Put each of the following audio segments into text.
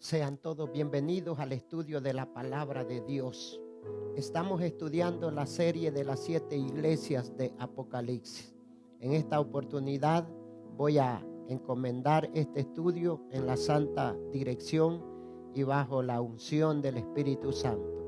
Sean todos bienvenidos al estudio de la palabra de Dios. Estamos estudiando la serie de las 7 iglesias de Apocalipsis. En esta oportunidad voy a encomendar este estudio en la santa dirección y bajo la unción del Espíritu Santo.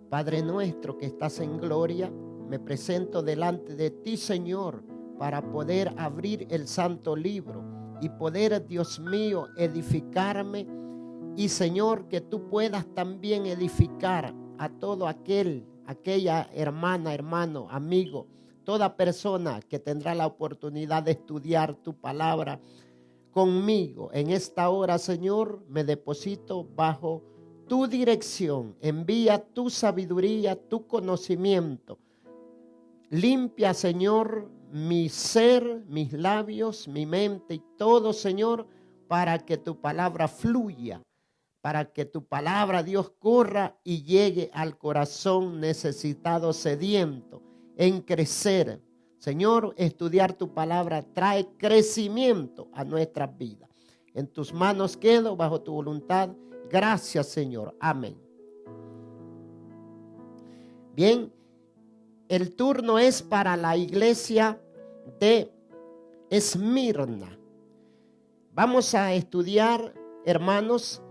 Padre nuestro que estás en gloria, me presento delante de ti, Señor, para poder abrir el santo libro y poder, Dios mío, edificarme. Y, Señor, que tú puedas también edificar a todo aquella hermana, hermano, amigo, toda persona que tendrá la oportunidad de estudiar tu palabra conmigo. En esta hora, Señor, me deposito bajo tu dirección. Envía tu sabiduría, tu conocimiento. Limpia, Señor, mi ser, mis labios, mi mente y todo, Señor, para que tu palabra fluya, para que tu palabra, Dios, corra y llegue al corazón necesitado, sediento, en crecer. Señor, estudiar tu palabra trae crecimiento a nuestras vidas. En tus manos quedo, bajo tu voluntad. Gracias, Señor. Amén. Bien. El turno es para la iglesia de Esmirna. Vamos a estudiar, hermanos,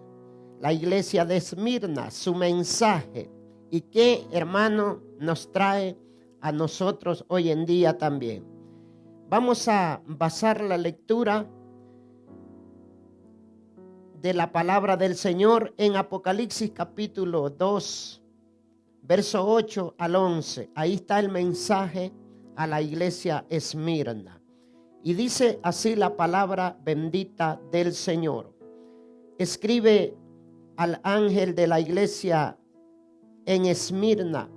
la iglesia de Esmirna, su mensaje y qué, hermano, nos trae a nosotros hoy en día también. Vamos a basar la lectura de la palabra del Señor en Apocalipsis capítulo 2. Verso 8 al 11, ahí está el mensaje a la iglesia Esmirna. Y dice así la palabra bendita del Señor. Escribe al ángel de la iglesia en Esmirna,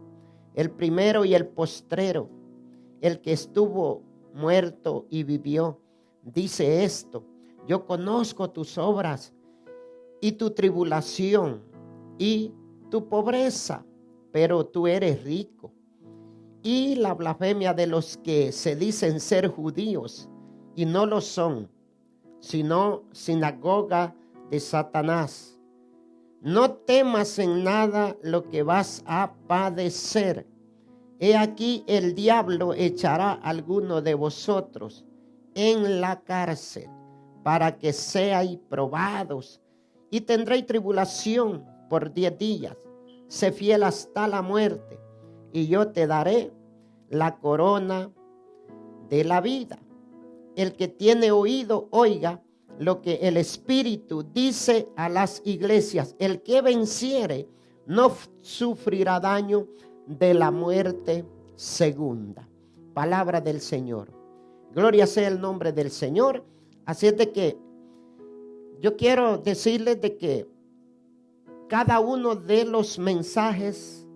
el primero y el postrero, el que estuvo muerto y vivió. Dice esto: yo conozco tus obras y tu tribulación y tu pobreza, pero tú eres rico, y la blasfemia de los que se dicen ser judíos y no lo son, sino sinagoga de Satanás. No temas en nada lo que vas a padecer. He aquí el diablo echará a alguno de vosotros en la cárcel para que seáis probados, y tendréis tribulación por 10 días. Sé fiel hasta la muerte, y yo te daré la corona de la vida. El que tiene oído, oiga lo que el Espíritu dice a las iglesias. El que venciere no sufrirá daño de la muerte segunda. Palabra del Señor. Gloria sea el nombre del Señor. Así es de que yo quiero decirles de que cada uno de los mensajes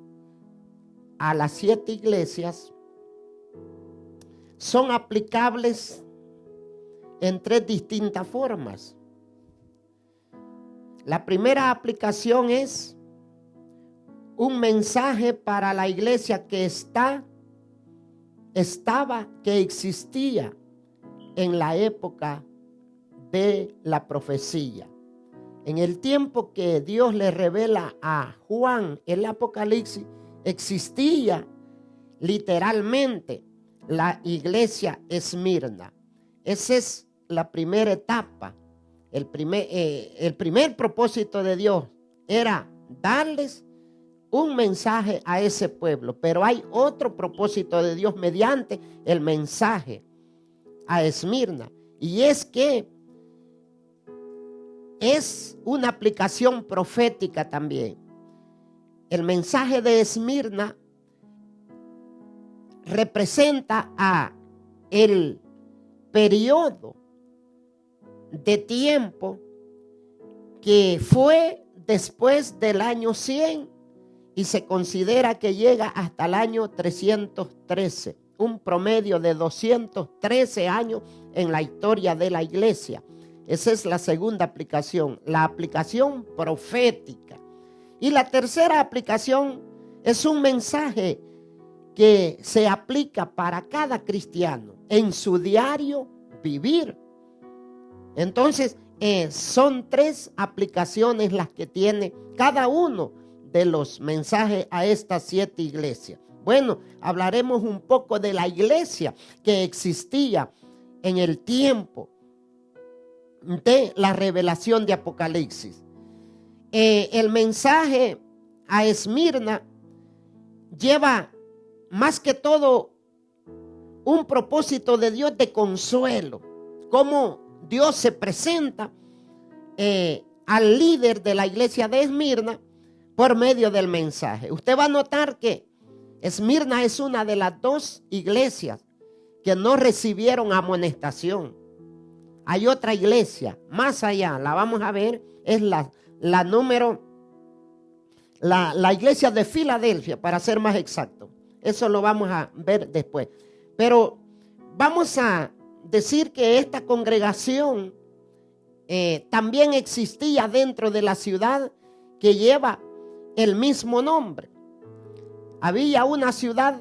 a las 7 iglesias son aplicables en 3 distintas formas. La primera aplicación es un mensaje para la iglesia que que existía en la época de la profecía. En el tiempo que Dios le revela a Juan el Apocalipsis, existía literalmente la iglesia Esmirna. Esa es la primera etapa. El primer propósito de Dios era darles un mensaje a ese pueblo. Pero hay otro propósito de Dios mediante el mensaje a Esmirna. Y es que es una aplicación profética también. El mensaje de Esmirna representa a el periodo de tiempo que fue después del año 100 y se considera que llega hasta el año 313, un promedio de 213 años en la historia de la iglesia. Esa es la segunda aplicación, la aplicación profética. Y la tercera aplicación es un mensaje que se aplica para cada cristiano en su diario vivir. Entonces, son 3 aplicaciones las que tiene cada uno de los mensajes a estas 7 iglesias. Bueno, hablaremos un poco de la iglesia que existía en el tiempo de la revelación de Apocalipsis. El mensaje a Esmirna lleva más que todo un propósito de Dios de consuelo, cómo Dios se presenta al líder de la iglesia de Esmirna por medio del mensaje. Usted va a notar que Esmirna es una de las 2 iglesias que no recibieron amonestación. Hay otra iglesia más allá, la vamos a ver, es la iglesia de Filadelfia, para ser más exacto. Eso lo vamos a ver después. Pero vamos a decir que esta congregación también existía dentro de la ciudad que lleva el mismo nombre. Había una ciudad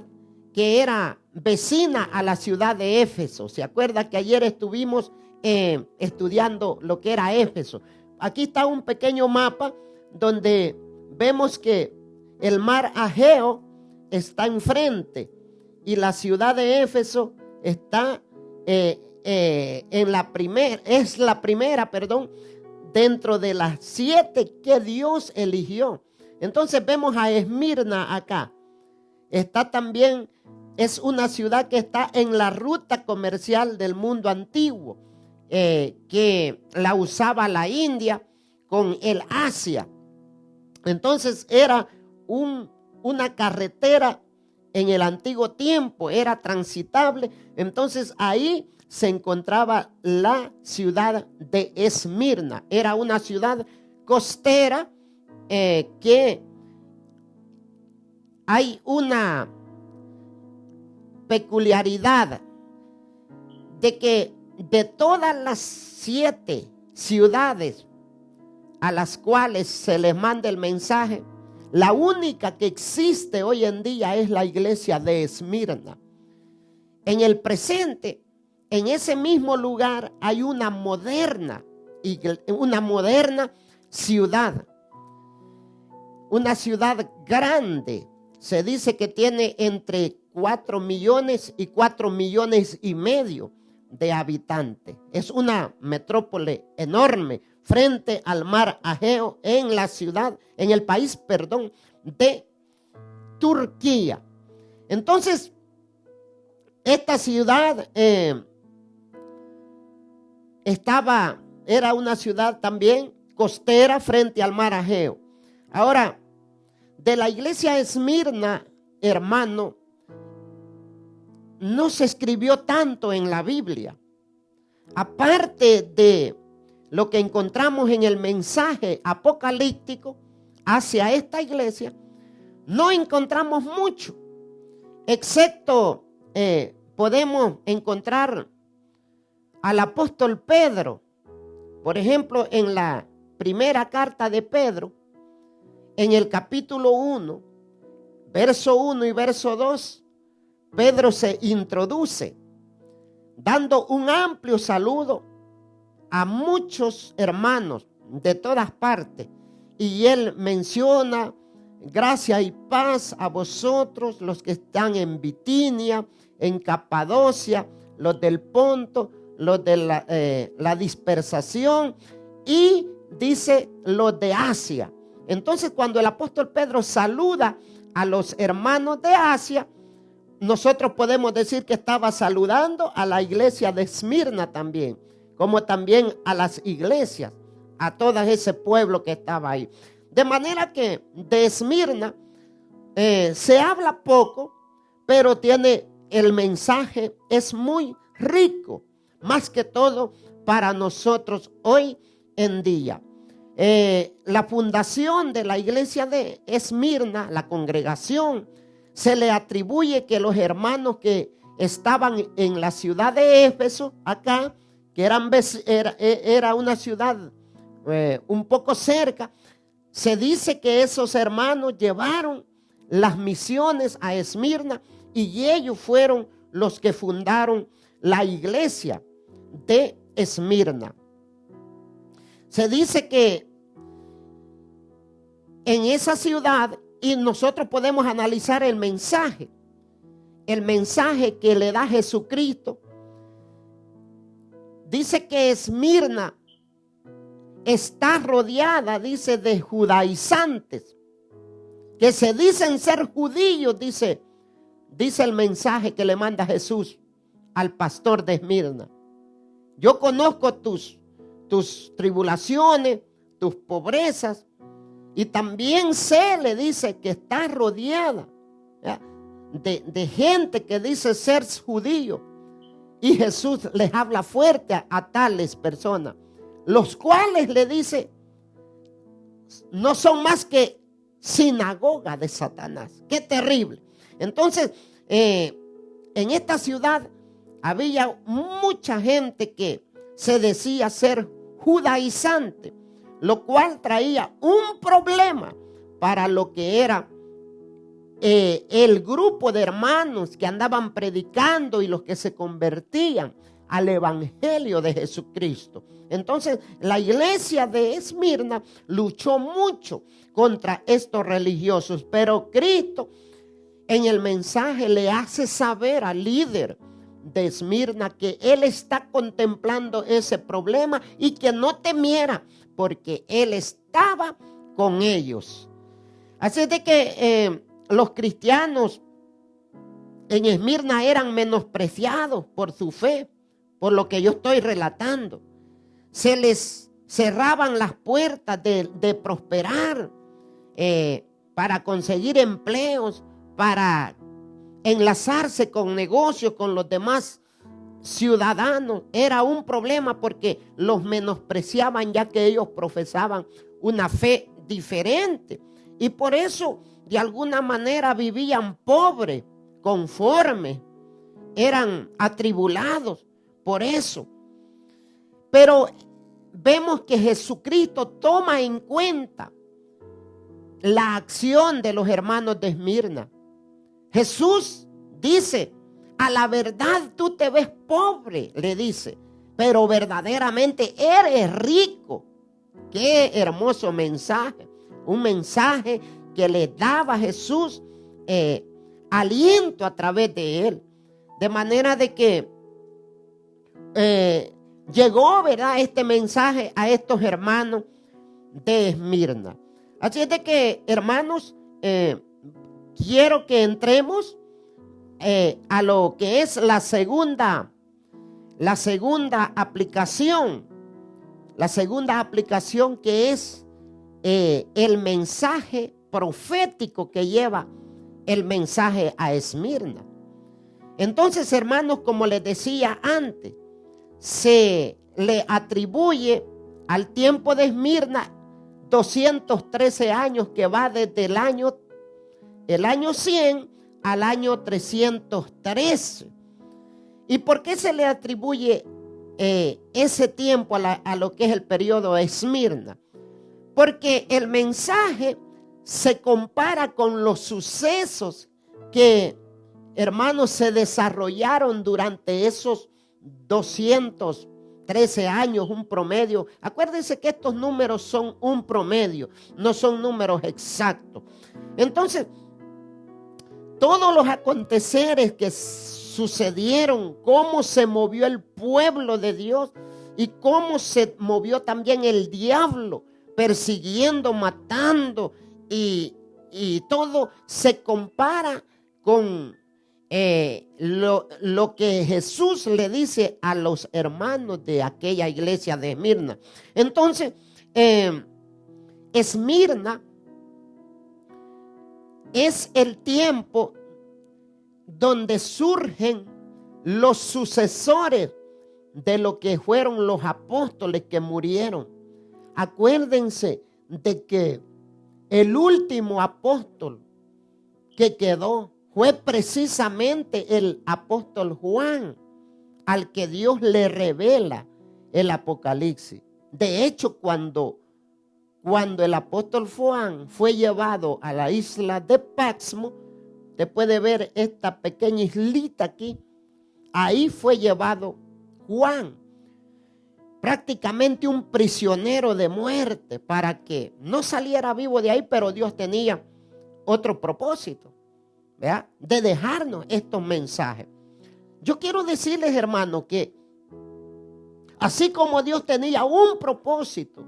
que era vecina a la ciudad de Éfeso. ¿Se acuerda que ayer estuvimos estudiando lo que era Éfeso? Aquí está un pequeño mapa donde vemos que el mar Egeo está enfrente y la ciudad de Éfeso está en la primera, dentro de las 7 que Dios eligió. Entonces vemos a Esmirna acá. Está también, es una ciudad que está en la ruta comercial del mundo antiguo, que la usaba la India con el Asia. Entonces era una carretera en el antiguo tiempo, era transitable. Entonces ahí se encontraba la ciudad de Esmirna. Era una ciudad costera que hay una peculiaridad de que de todas las 7 ciudades a las cuales se les manda el mensaje, la única que existe hoy en día es la iglesia de Esmirna. En el presente, en ese mismo lugar hay una moderna ciudad, una ciudad grande. Se dice que tiene entre 4 millones y 4 millones y medio de habitantes. Es una metrópole enorme frente al mar Egeo en el país de Turquía. Entonces, esta ciudad era una ciudad también costera frente al mar Egeo. Ahora, de la iglesia de Esmirna, hermano, no se escribió tanto en la Biblia. Aparte de lo que encontramos en el mensaje apocalíptico hacia esta iglesia, no encontramos mucho, excepto podemos encontrar al apóstol Pedro. Por ejemplo, en la primera carta de Pedro, en el capítulo 1, verso 1 y verso 2, Pedro se introduce dando un amplio saludo a muchos hermanos de todas partes. Y él menciona: gracia y paz a vosotros los que están en Bitinia, en Capadocia, los del Ponto, los de la dispersación, y dice los de Asia. Entonces, cuando el apóstol Pedro saluda a los hermanos de Asia, nosotros podemos decir que estaba saludando a la iglesia de Esmirna también, como también a las iglesias, a todo ese pueblo que estaba ahí. De manera que de Esmirna se habla poco, pero tiene el mensaje, es muy rico, más que todo para nosotros hoy en día. La fundación de la iglesia de Esmirna, la congregación, se le atribuye que los hermanos que estaban en la ciudad de Éfeso, acá, que era una ciudad un poco cerca, se dice que esos hermanos llevaron las misiones a Esmirna y ellos fueron los que fundaron la iglesia de Esmirna. Se dice que en esa ciudad, y nosotros podemos analizar el mensaje que le da Jesucristo. Dice que Esmirna está rodeada, dice, de judaizantes, que se dicen ser judíos, dice el mensaje que le manda Jesús al pastor de Esmirna. Yo conozco tus tribulaciones, tus pobrezas, y también sé, le dice, que está rodeada de gente que dice ser judío. Y Jesús les habla fuerte a tales personas, los cuales le dice, no son más que sinagoga de Satanás. Qué terrible. Entonces, en esta ciudad había mucha gente que se decía ser judaizante, lo cual traía un problema para lo que era el grupo de hermanos que andaban predicando y los que se convertían al evangelio de Jesucristo. Entonces la iglesia de Esmirna luchó mucho contra estos religiosos, pero Cristo en el mensaje le hace saber al líder de Esmirna que él está contemplando ese problema y que no temiera, porque él estaba con ellos. Así de que los cristianos en Esmirna eran menospreciados por su fe, por lo que yo estoy relatando. Se les cerraban las puertas de prosperar, para conseguir empleos, para enlazarse con negocios con los demás ciudadanos. Era un problema porque los menospreciaban, ya que ellos profesaban una fe diferente, y por eso de alguna manera vivían pobres, conformes, eran atribulados por eso. Pero vemos que Jesucristo toma en cuenta la acción de los hermanos de Esmirna. Jesús dice, a la verdad tú te ves pobre, le dice, pero verdaderamente eres rico. Qué hermoso mensaje, un mensaje que le daba Jesús aliento a través de él. De manera de que llegó, ¿verdad?, este mensaje a estos hermanos de Esmirna. Así es de que, hermanos, quiero que entremos a lo que es la segunda aplicación. La segunda aplicación, que es el mensaje profético que lleva el mensaje a Esmirna. Entonces, hermanos, como les decía antes, se le atribuye al tiempo de Esmirna 213 años, que va desde el año 100 al año 313. ¿Y por qué se le atribuye ese tiempo a lo que es el periodo de Esmirna? Porque el mensaje se compara con los sucesos que, hermanos, se desarrollaron durante esos 213 años, un promedio. Acuérdense que estos números son un promedio, no son números exactos. Entonces, todos los aconteceres que sucedieron, cómo se movió el pueblo de Dios y cómo se movió también el diablo, persiguiendo, matando, y todo se compara con lo que Jesús le dice a los hermanos de aquella iglesia de Esmirna. Entonces, Esmirna es el tiempo donde surgen los sucesores de lo que fueron los apóstoles que murieron. Acuérdense de que el último apóstol que quedó fue precisamente el apóstol Juan, al que Dios le revela el Apocalipsis. De hecho, cuando el apóstol Juan fue llevado a la isla de Patmos, usted puede ver esta pequeña islita aquí, ahí fue llevado Juan. prácticamente un prisionero de muerte para que no saliera vivo de ahí, pero Dios tenía otro propósito, ¿verdad? De dejarnos estos mensajes. Yo quiero decirles, hermanos, que así como Dios tenía un propósito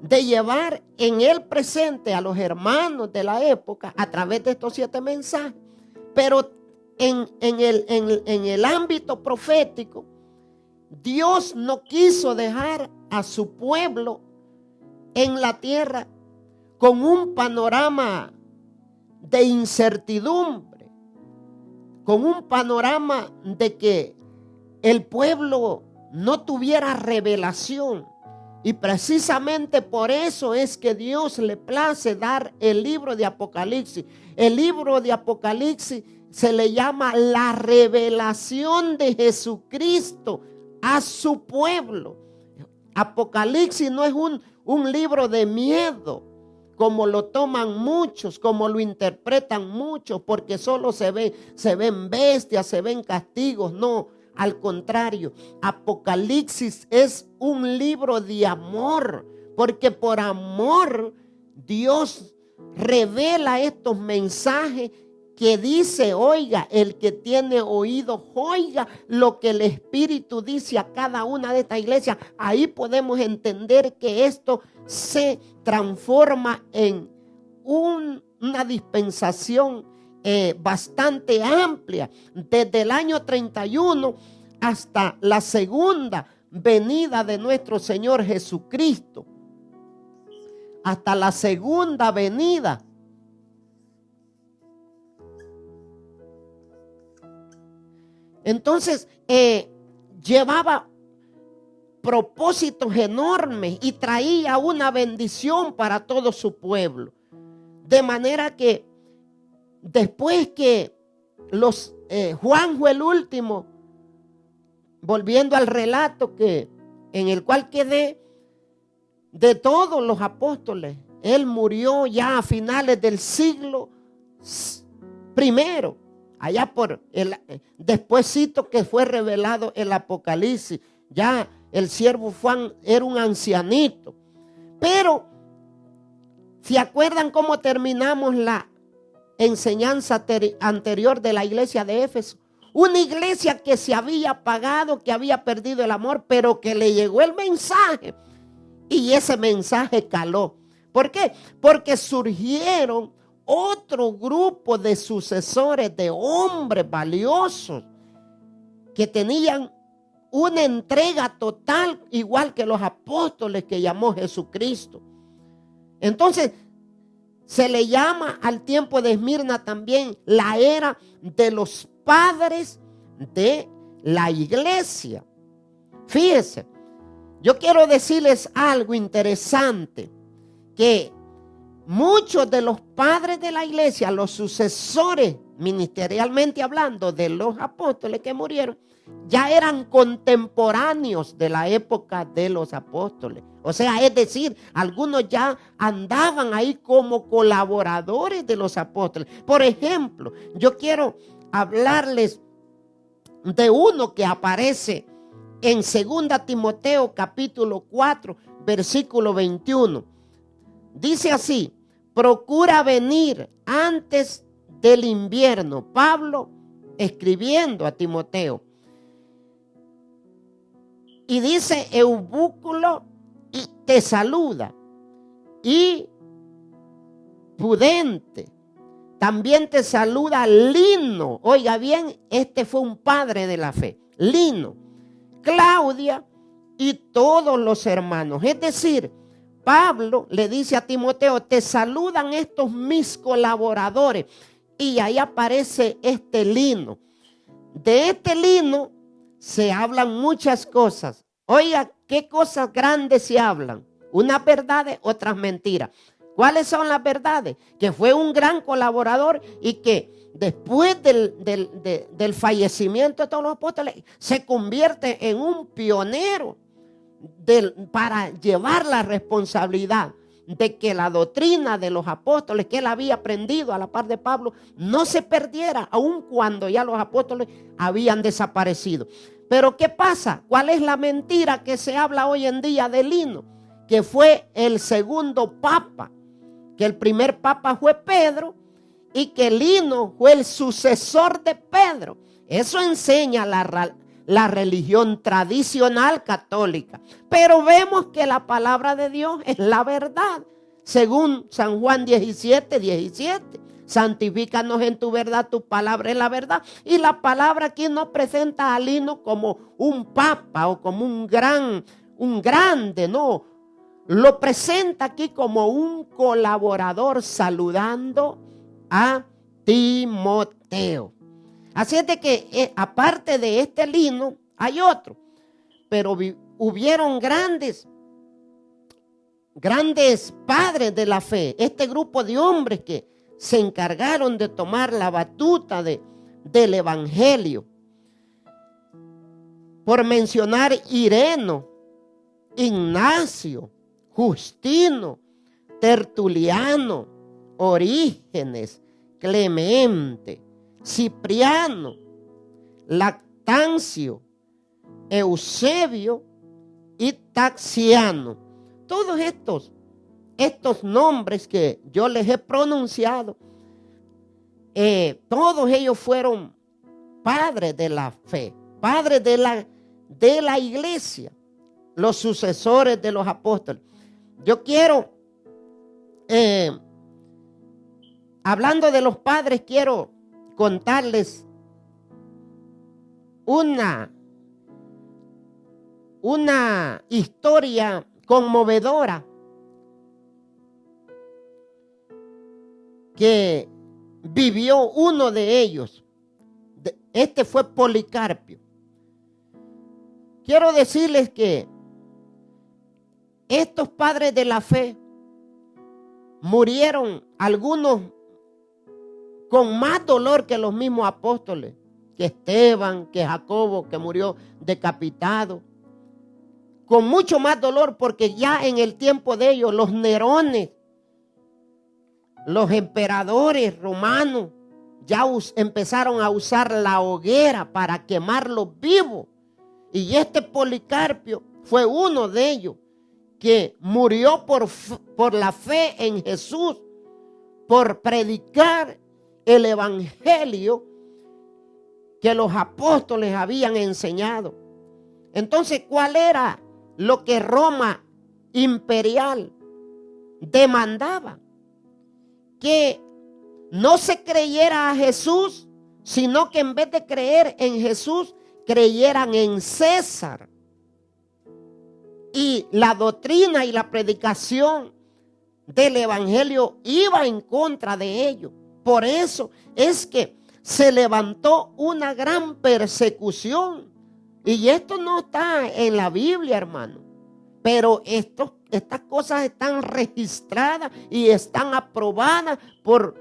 de llevar en el presente a los hermanos de la época a través de estos 7 mensajes, pero en el ámbito profético, Dios no quiso dejar a su pueblo en la tierra con un panorama de incertidumbre, con un panorama de que el pueblo no tuviera revelación. Y precisamente por eso es que Dios le place dar el libro de Apocalipsis. El libro de Apocalipsis se le llama la revelación de Jesucristo a su pueblo. Apocalipsis no es un libro de miedo, como lo toman muchos, como lo interpretan muchos, porque solo se ven bestias, se ven castigos. No, al contrario, Apocalipsis es un libro de amor, porque por amor Dios revela estos mensajes que dice: oiga, el que tiene oído, oiga lo que el Espíritu dice a cada una de estas iglesias. Ahí podemos entender que esto se transforma en una dispensación bastante amplia, desde el año 31 hasta la segunda venida de nuestro Señor Jesucristo. Hasta la segunda venida. Entonces, llevaba propósitos enormes y traía una bendición para todo su pueblo. De manera que después que Juan fue el último, volviendo al relato en el cual quedé, de todos los apóstoles, él murió ya a finales del siglo primero, allá por despuésito que fue revelado el Apocalipsis. Ya el siervo Juan era un ancianito. Pero, ¿se acuerdan cómo terminamos la enseñanza anterior de la iglesia de Éfeso? Una iglesia que se había apagado, que había perdido el amor, pero que le llegó el mensaje. Y ese mensaje caló. ¿Por qué? Porque surgieron otro grupo de sucesores, de hombres valiosos, que tenían una entrega total, igual que los apóstoles que llamó Jesucristo. Entonces, se le llama al tiempo de Esmirna también la era de los padres de la iglesia. Fíjense, yo quiero decirles algo interesante, que muchos de los padres de la iglesia, los sucesores ministerialmente hablando de los apóstoles que murieron, ya eran contemporáneos de la época de los apóstoles. O sea, es decir, algunos ya andaban ahí como colaboradores de los apóstoles. Por ejemplo, yo quiero hablarles de uno que aparece en 2 Timoteo capítulo 4, versículo 21. Dice así: procura venir antes del invierno. Pablo escribiendo a Timoteo. Y dice: Eubúculo te saluda, y Pudente también te saluda. Lino, oiga bien, este fue un padre de la fe. Lino, Claudia y todos los hermanos. Es decir, Pablo le dice a Timoteo: te saludan estos mis colaboradores. Y ahí aparece este Lino. De este Lino se hablan muchas cosas. Oiga, ¿qué cosas grandes se hablan? Unas verdades, otras mentiras. ¿Cuáles son las verdades? Que fue un gran colaborador y que después del fallecimiento de todos los apóstoles se convierte en un pionero para llevar la responsabilidad de que la doctrina de los apóstoles que él había aprendido a la par de Pablo no se perdiera, aun cuando ya los apóstoles habían desaparecido. Pero ¿qué pasa? ¿Cuál es la mentira que se habla hoy en día de Lino? Que fue el segundo papa, que el primer papa fue Pedro y que Lino fue el sucesor de Pedro. Eso enseña la religión tradicional católica. Pero vemos que la palabra de Dios es la verdad. Según San Juan 17:17. Santifícanos en tu verdad, tu palabra es la verdad. Y la palabra aquí no presenta a Lino como un papa o como un grande, no. Lo presenta aquí como un colaborador saludando a Timoteo. Así es de que aparte de este Lino hay otro. Pero hubieron grandes padres de la fe. Este grupo de hombres que se encargaron de tomar la batuta del evangelio. Por mencionar Ireno, Ignacio, Justino, Tertuliano, Orígenes, Clemente, Cipriano, Lactancio, Eusebio y Taxiano. Todos estos nombres que yo les he pronunciado, todos ellos fueron padres de la fe, padres de la iglesia, los sucesores de los apóstoles. Yo quiero, hablando de los padres, quiero contarles una historia conmovedora que vivió uno de ellos. Este fue Policarpio. Quiero decirles que estos padres de la fe murieron, algunos con más dolor que los mismos apóstoles, que Esteban, que Jacobo, que murió decapitado, con mucho más dolor, porque ya en el tiempo de ellos los Nerones, los emperadores romanos, ya empezaron a usar la hoguera para quemarlos vivos. Y este Policarpio fue uno de ellos que murió por la fe en Jesús, por predicar el evangelio que los apóstoles habían enseñado. Entonces, ¿cuál era lo que Roma imperial demandaba? Que no se creyera a Jesús, sino que en vez de creer en Jesús, creyeran en César. Y la doctrina y la predicación del evangelio iba en contra de ellos. Por eso es que se levantó una gran persecución. Y esto no está en la Biblia, hermano. Pero estas cosas están registradas y están aprobadas por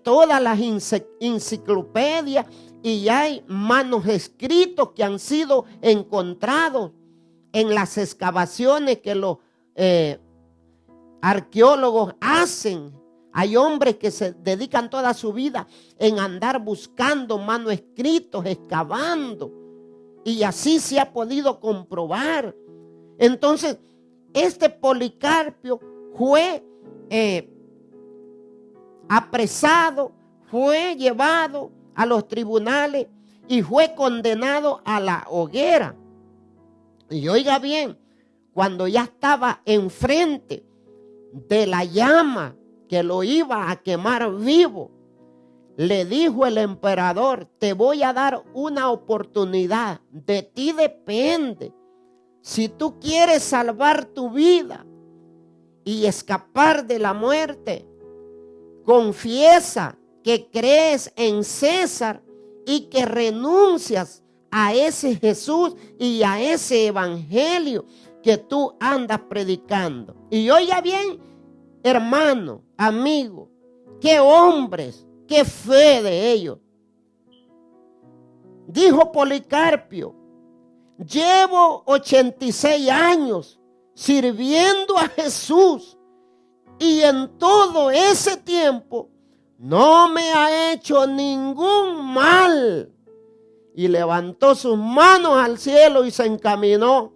todas las enciclopedias, y hay manuscritos que han sido encontrados en las excavaciones que los arqueólogos hacen. Hay hombres que se dedican toda su vida en andar buscando manuscritos, excavando, y así se ha podido comprobar. Entonces, este Policarpio fue apresado, fue llevado a los tribunales y fue condenado a la hoguera. Y oiga bien, cuando ya estaba enfrente de la llama que lo iba a quemar vivo, le dijo el emperador: te voy a dar una oportunidad, de ti depende. Si tú quieres salvar tu vida y escapar de la muerte, confiesa que crees en César y que renuncias a ese Jesús y a ese evangelio que tú andas predicando. Y oiga bien, hermano, amigo, qué hombres, qué fe de ellos. Dijo Policarpio: llevo 86 años sirviendo a Jesús y en todo ese tiempo no me ha hecho ningún mal. y levantó sus manos al cielo y se encaminó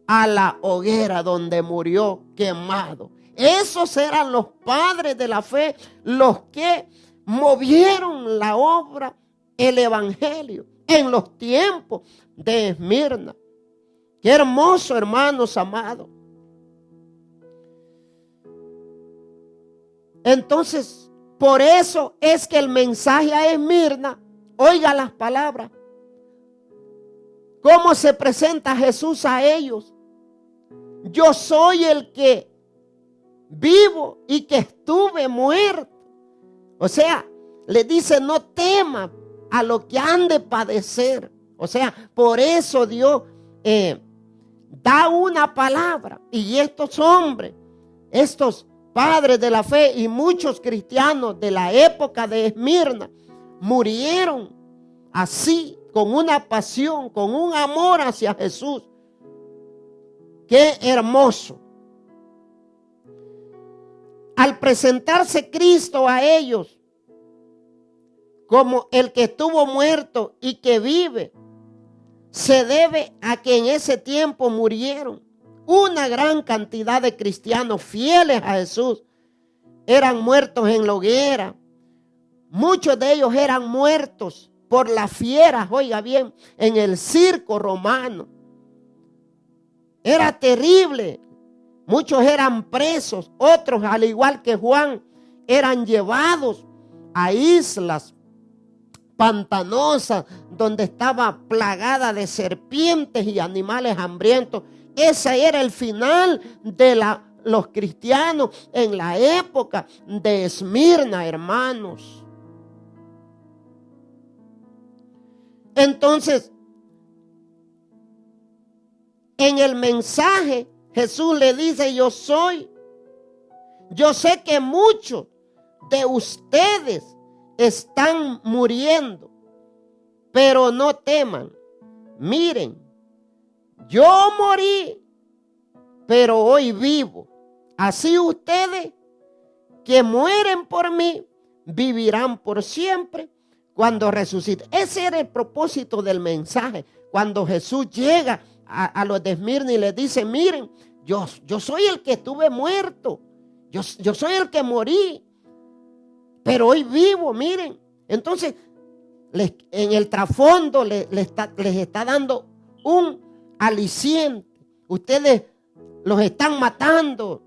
a la hoguera donde murió quemado. Esos eran los padres de la fe, los que movieron la obra, el evangelio, en los tiempos de Esmirna. Qué hermoso, hermanos amados. Entonces, por eso es que el mensaje a Esmirna, oiga las palabras, cómo se presenta Jesús a ellos. Yo soy el que vivo y que estuve muerto. O sea, le dice, no teman a lo que han de padecer. O sea, por eso Dios da una palabra. Y estos hombres, estos padres de la fe y muchos cristianos de la época de Esmirna murieron así, con una pasión, con un amor hacia Jesús. Qué hermoso. Al presentarse Cristo a ellos como el que estuvo muerto y que vive, se debe a que en ese tiempo murieron una gran cantidad de cristianos fieles a Jesús. Eran muertos en la hoguera. Muchos de ellos eran muertos por las fieras, oiga bien, en el circo romano. Era terrible. Muchos eran presos, otros, al igual que Juan, eran llevados a islas pantanosas donde estaba plagada de serpientes y animales hambrientos. Ese era el final de los cristianos en la época de Esmirna, hermanos. Entonces, en el mensaje, Jesús le dice, yo sé que muchos de ustedes están muriendo, pero no teman. Miren, yo morí, pero hoy vivo. Así ustedes que mueren por mí, vivirán por siempre cuando resucite. Ese era el propósito del mensaje. Cuando Jesús llega a los de Esmirna y les dice, miren, yo soy el que estuve muerto. Yo soy el que morí, pero hoy vivo, miren. Entonces, en el trasfondo les está dando un aliciente. Ustedes los están matando.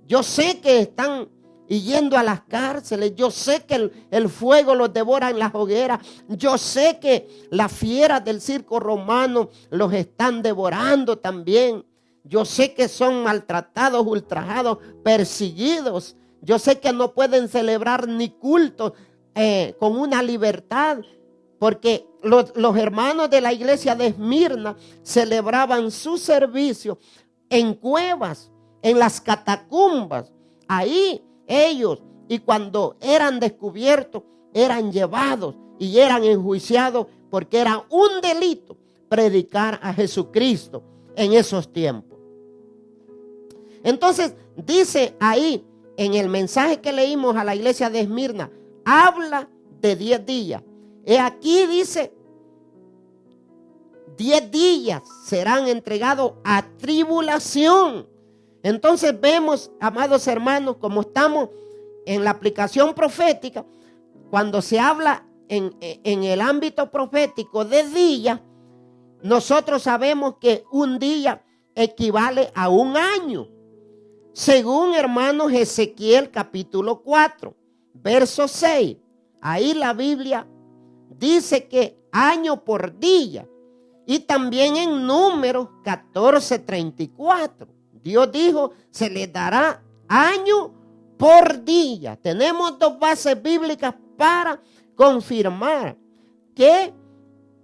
Yo sé que están yendo a las cárceles. Yo sé que el fuego los devora en las hogueras. Yo sé que las fieras del circo romano los están devorando también. Yo sé que son maltratados, ultrajados, perseguidos. Yo sé que no pueden celebrar ni cultos con una libertad, porque los hermanos de la iglesia de Esmirna celebraban su servicio en cuevas, en las catacumbas. Ahí ellos, y cuando eran descubiertos, eran llevados y eran enjuiciados, porque era un delito predicar a Jesucristo en esos tiempos. Entonces dice ahí en el mensaje que leímos a la iglesia de Esmirna, habla de 10 días. Aquí dice, 10 días serán entregados a tribulación. Entonces vemos, amados hermanos, como estamos en la aplicación profética, cuando se habla en el ámbito profético de días, nosotros sabemos que un día equivale a un año. Según, hermanos, Ezequiel capítulo 4, verso 6, ahí la Biblia dice que año por día. Y también en Números 14:34, Dios dijo, se les dará año por día. Tenemos dos bases bíblicas para confirmar que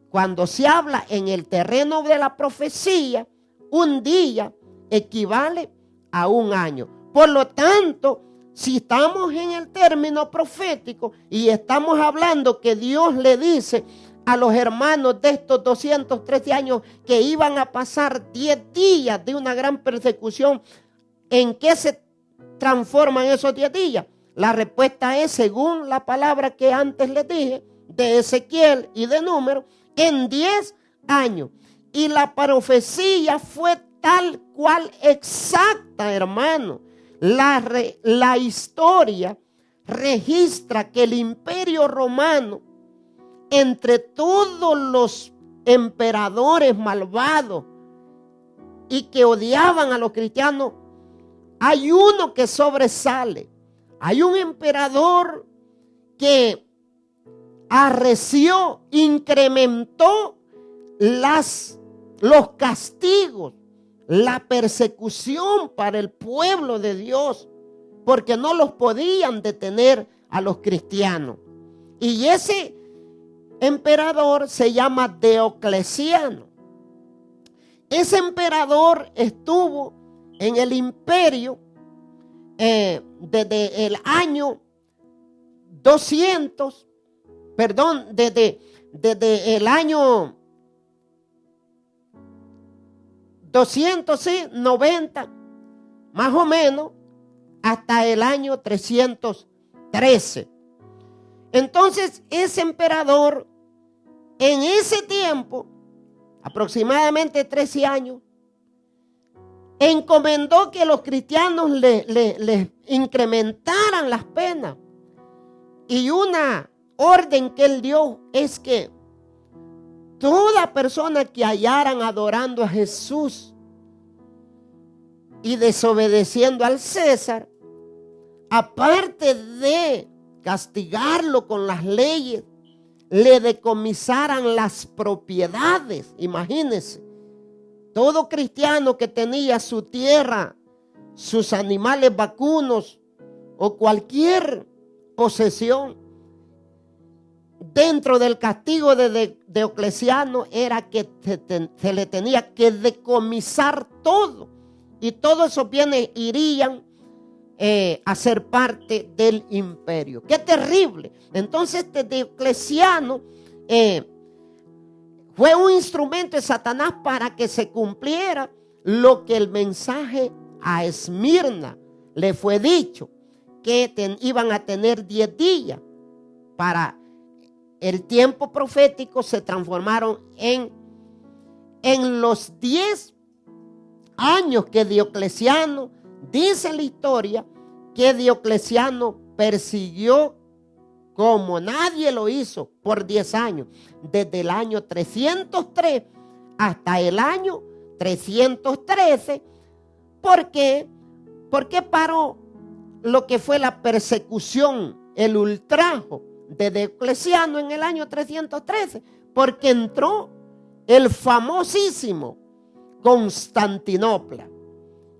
cuando se habla en el terreno de la profecía, un día equivale a un año. Por lo tanto, si estamos en el término profético y estamos hablando que Dios le dice a los hermanos de estos 213 años que iban a pasar 10 días de una gran persecución, ¿en qué se transforman esos 10 días? La respuesta es según la palabra que antes les dije de Ezequiel y de Números, en 10 años. Y la profecía fue tal cual exacta, hermano. La historia registra que el Imperio Romano, entre todos los emperadores malvados y que odiaban a los cristianos, hay uno que sobresale. Hay un emperador que arreció, incrementó los castigos, la persecución para el pueblo de Dios, porque no los podían detener a los cristianos. Y ese emperador se llama Diocleciano. Ese emperador estuvo en el imperio desde el año 200, desde el año 290, más o menos, hasta el año 313. Entonces, ese emperador, en ese tiempo, aproximadamente 13 años, encomendó que los cristianos le incrementaran las penas. Y una orden que él dio es que toda persona que hallaran adorando a Jesús y desobedeciendo al César, aparte de castigarlo con las leyes, le decomisaran las propiedades. Imagínense, todo cristiano que tenía su tierra, sus animales vacunos o cualquier posesión, dentro del castigo de Diocleciano era que se le tenía que decomisar todo, y todos esos bienes irían a ser parte del imperio. ¡Qué terrible! Entonces Diocleciano fue un instrumento de Satanás para que se cumpliera lo que el mensaje a Esmirna le fue dicho, que iban a tener 10 días para el tiempo profético. Se transformaron en los 10 años que Diocleciano, dice la historia, que Diocleciano persiguió como nadie lo hizo por 10 años, desde el año 303 hasta el año 313. ¿Por qué? Porque paró lo que fue la persecución, el ultrajo de Diocleciano en el año 313, porque entró el famosísimo Constantinopla.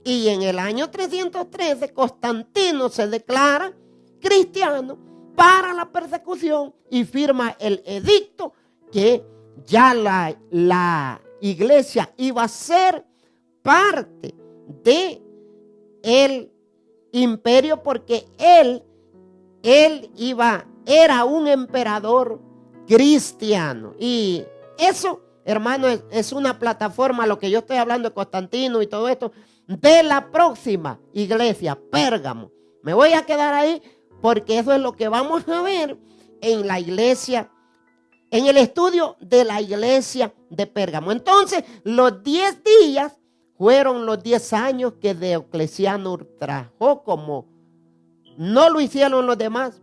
Y en el año 313 Constantino se declara cristiano, para la persecución y firma el edicto que ya la iglesia iba a ser parte de el imperio, porque él era un emperador cristiano. Y eso, hermano, es una plataforma, lo que yo estoy hablando de Constantino y todo esto, de la próxima iglesia, Pérgamo. Me voy a quedar ahí porque eso es lo que vamos a ver en la iglesia, en el estudio de la iglesia de Pérgamo. Entonces, los 10 días fueron los 10 años que Diocleciano ultrajó, como no lo hicieron los demás,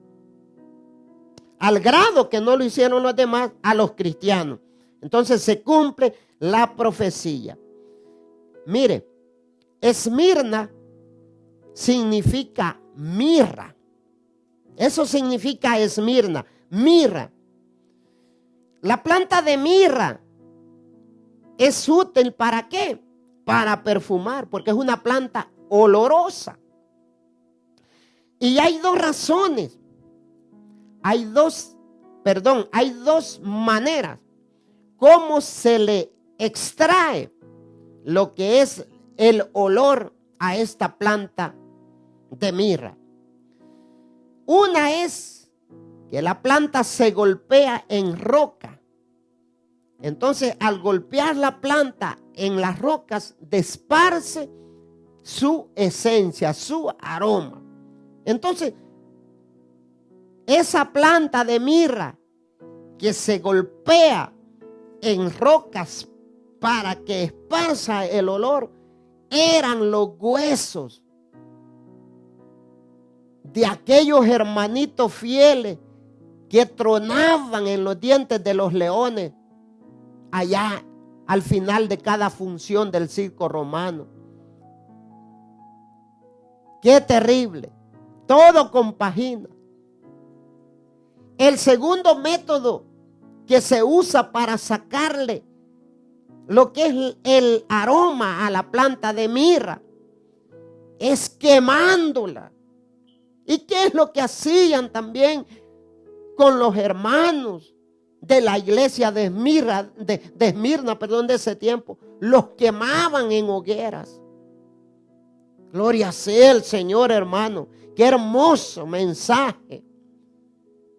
al grado que no lo hicieron los demás a los cristianos. Entonces se cumple la profecía. Mire, Esmirna significa mirra. Eso significa Esmirna, mirra. La planta de mirra es útil ¿para qué? Para perfumar, porque es una planta olorosa. Y hay dos razones. Hay dos maneras cómo se le extrae lo que es el olor a esta planta de mirra. Una es que la planta se golpea en roca. Entonces, al golpear la planta en las rocas, desparce su esencia, su aroma. Entonces, esa planta de mirra que se golpea en rocas para que esparza el olor, eran los huesos de aquellos hermanitos fieles que tronaban en los dientes de los leones allá al final de cada función del circo romano. Qué terrible. Todo compagina. El segundo método que se usa para sacarle lo que es el aroma a la planta de mirra es quemándola. ¿Y qué es lo que hacían también con los hermanos de la iglesia de Esmirna, de ese tiempo? Los quemaban en hogueras. Gloria sea el Señor, hermano. Qué hermoso mensaje.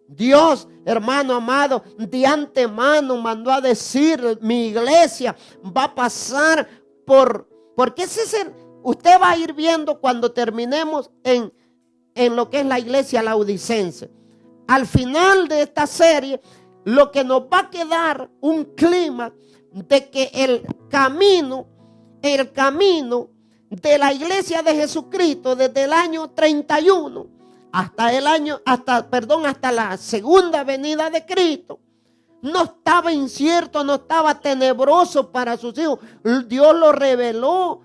Dios, hermano amado, de antemano mandó a decir: mi iglesia va a pasar porque usted va a ir viendo cuando terminemos en lo que es la iglesia laodicense. Al final de esta serie, lo que nos va a quedar un clima de que el camino de la iglesia de Jesucristo desde el año 31 hasta la segunda venida de Cristo no estaba incierto, no estaba tenebroso para sus hijos. Dios lo reveló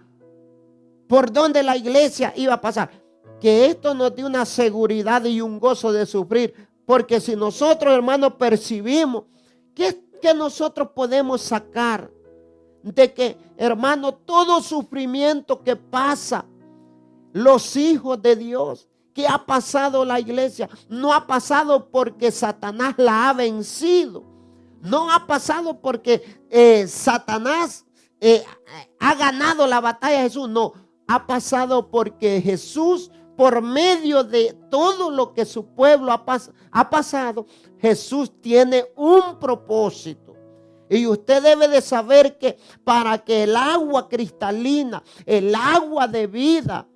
por donde la iglesia iba a pasar. Que esto nos dé una seguridad y un gozo de sufrir, porque si nosotros, hermanos, percibimos que nosotros podemos sacar de que, hermano, todo sufrimiento que pasa los hijos de Dios, que ha pasado la iglesia, no ha pasado porque Satanás la ha vencido, no ha pasado porque Satanás ha ganado la batalla a Jesús, no, ha pasado porque Jesús, por medio de todo lo que su pueblo ha pasado, Jesús tiene un propósito. Y usted debe de saber que para que el agua cristalina, el agua de vida,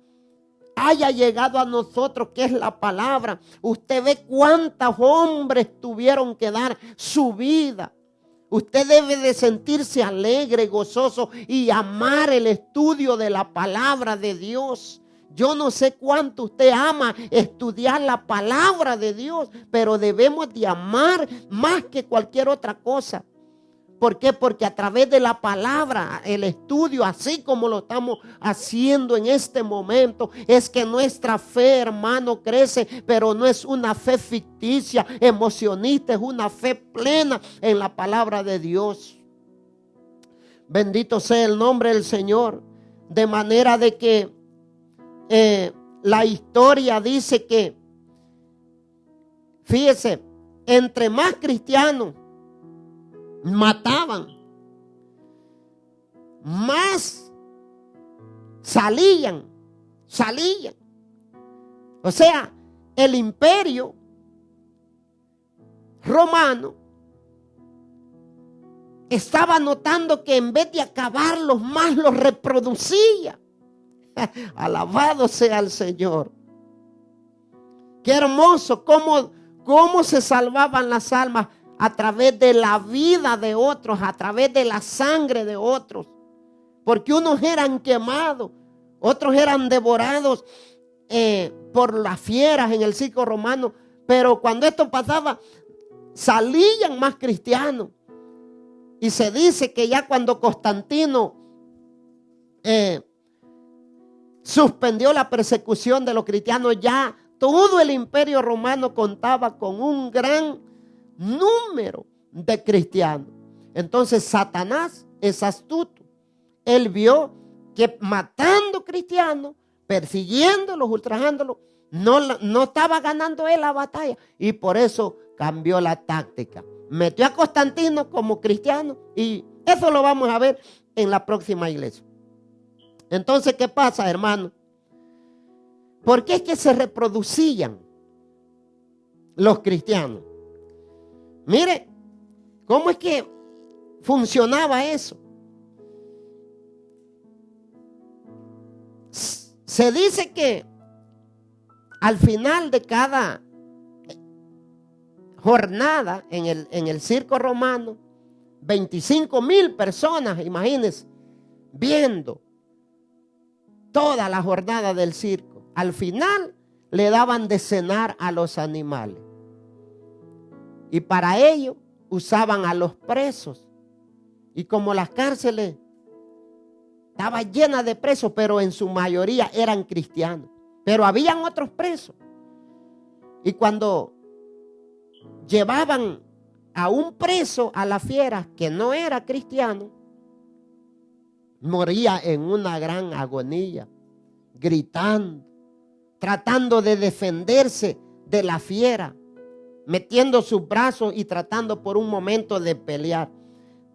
haya llegado a nosotros, que es la palabra, usted ve cuántos hombres tuvieron que dar su vida. Usted debe de sentirse alegre, gozoso y amar el estudio de la palabra de Dios. Yo no sé cuánto usted ama estudiar la palabra de Dios, pero debemos de amar más que cualquier otra cosa. ¿Por qué? Porque a través de la palabra, el estudio, así como lo estamos haciendo en este momento, es que nuestra fe, hermano, crece, pero no es una fe ficticia, emocionista, es una fe plena en la palabra de Dios. Bendito sea el nombre del Señor. De manera de que la historia dice que, fíjese, entre más cristianos mataban, más salían. O sea, el imperio romano estaba notando que en vez de acabarlos, más los reproducía. Alabado sea el Señor. Qué hermoso cómo se salvaban las almas a través de la vida de otros, a través de la sangre de otros. Porque unos eran quemados, otros eran devorados por las fieras en el circo romano. Pero cuando esto pasaba, salían más cristianos. Y se dice que ya cuando Constantino suspendió la persecución de los cristianos, ya todo el imperio romano contaba con un gran número de cristianos. Entonces Satanás es astuto. Él vio que matando cristianos, persiguiéndolos, ultrajándolos, no estaba ganando él la batalla, y por eso cambió la táctica. Metió a Constantino como cristiano, y eso lo vamos a ver en la próxima iglesia. Entonces, ¿qué pasa, hermano? ¿Por qué es que se reproducían los cristianos? Mire, ¿cómo es que funcionaba eso? Se dice que al final de cada jornada en el circo romano, 25,000 personas, imagínense, viendo toda la jornada del circo. Al final le daban de cenar a los animales. Y para ello usaban a los presos. Y como las cárceles estaban llenas de presos, pero en su mayoría eran cristianos. Pero habían otros presos. Y cuando llevaban a un preso a la fiera que no era cristiano, moría en una gran agonía, gritando, tratando de defenderse de la fiera, metiendo sus brazos y tratando por un momento de pelear.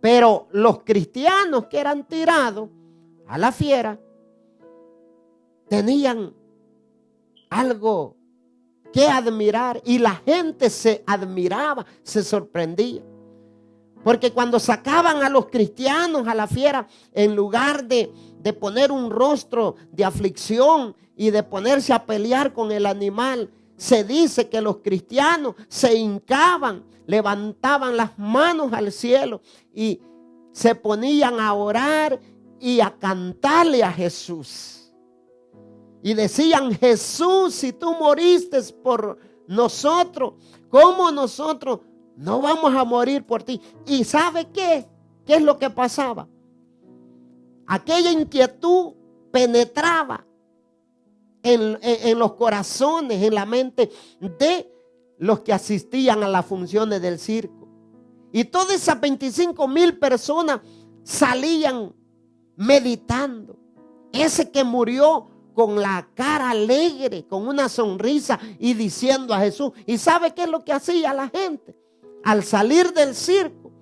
Pero los cristianos que eran tirados a la fiera tenían algo que admirar, y la gente se admiraba, se sorprendía. Porque cuando sacaban a los cristianos a la fiera, en lugar de poner un rostro de aflicción y de ponerse a pelear con el animal, se dice que los cristianos se hincaban, levantaban las manos al cielo y se ponían a orar y a cantarle a Jesús. Y decían: Jesús, si tú moriste por nosotros, ¿cómo nosotros no vamos a morir por ti? ¿Y sabe qué? ¿Qué es lo que pasaba? Aquella inquietud penetraba en los corazones, en la mente de los que asistían a las funciones del circo. Y todas esas 25,000 personas salían meditando. Ese que murió con la cara alegre, con una sonrisa y diciendo a Jesús. ¿Y sabe qué es lo que hacía la gente? Al salir del circo,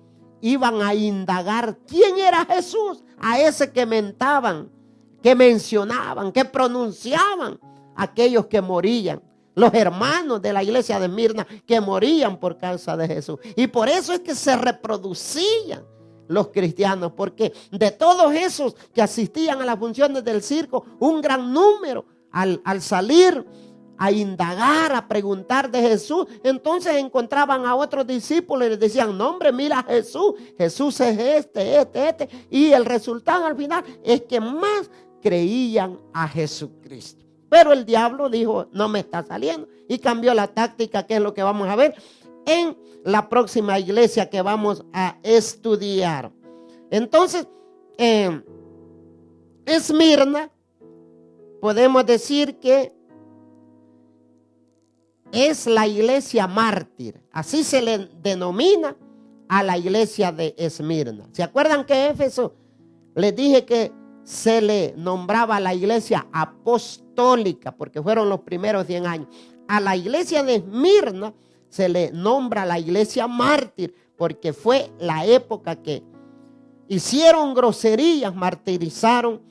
iban a indagar quién era Jesús, a ese que mentaban, que mencionaban, que pronunciaban aquellos que morían. Los hermanos de la iglesia de Esmirna que morían por causa de Jesús. Y por eso es que se reproducían los cristianos, porque de todos esos que asistían a las funciones del circo, un gran número al salir a indagar, a preguntar de Jesús, entonces encontraban a otros discípulos y les decían: no, hombre, mira a Jesús, Jesús es este, y el resultado al final es que más creían a Jesucristo. Pero el diablo dijo: no me está saliendo, y cambió la táctica, que es lo que vamos a ver en la próxima iglesia que vamos a estudiar. Entonces, Esmirna, podemos decir que es la iglesia mártir. Así se le denomina a la iglesia de Esmirna. ¿Se acuerdan que Éfeso les dije que se le nombraba la iglesia apostólica? Porque fueron los primeros 100 años. A la iglesia de Esmirna se le nombra la iglesia mártir, porque fue la época que hicieron groserías, martirizaron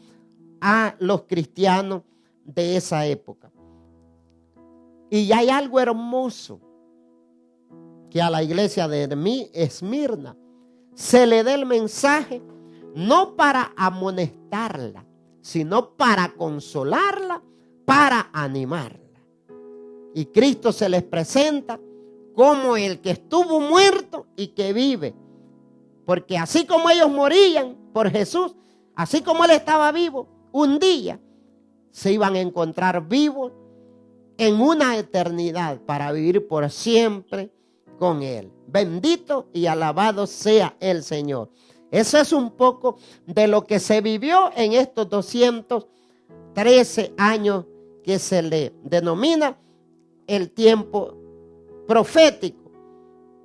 a los cristianos de esa época. Y hay algo hermoso, que a la iglesia de Esmirna se le dé el mensaje no para amonestarla, sino para consolarla, para animarla. Y Cristo se les presenta como el que estuvo muerto y que vive. Porque así como ellos morían por Jesús, así como Él estaba vivo, un día se iban a encontrar vivos en una eternidad para vivir por siempre con Él. Bendito y alabado sea el Señor. Eso es un poco de lo que se vivió en estos 213 años que se le denomina el tiempo profético.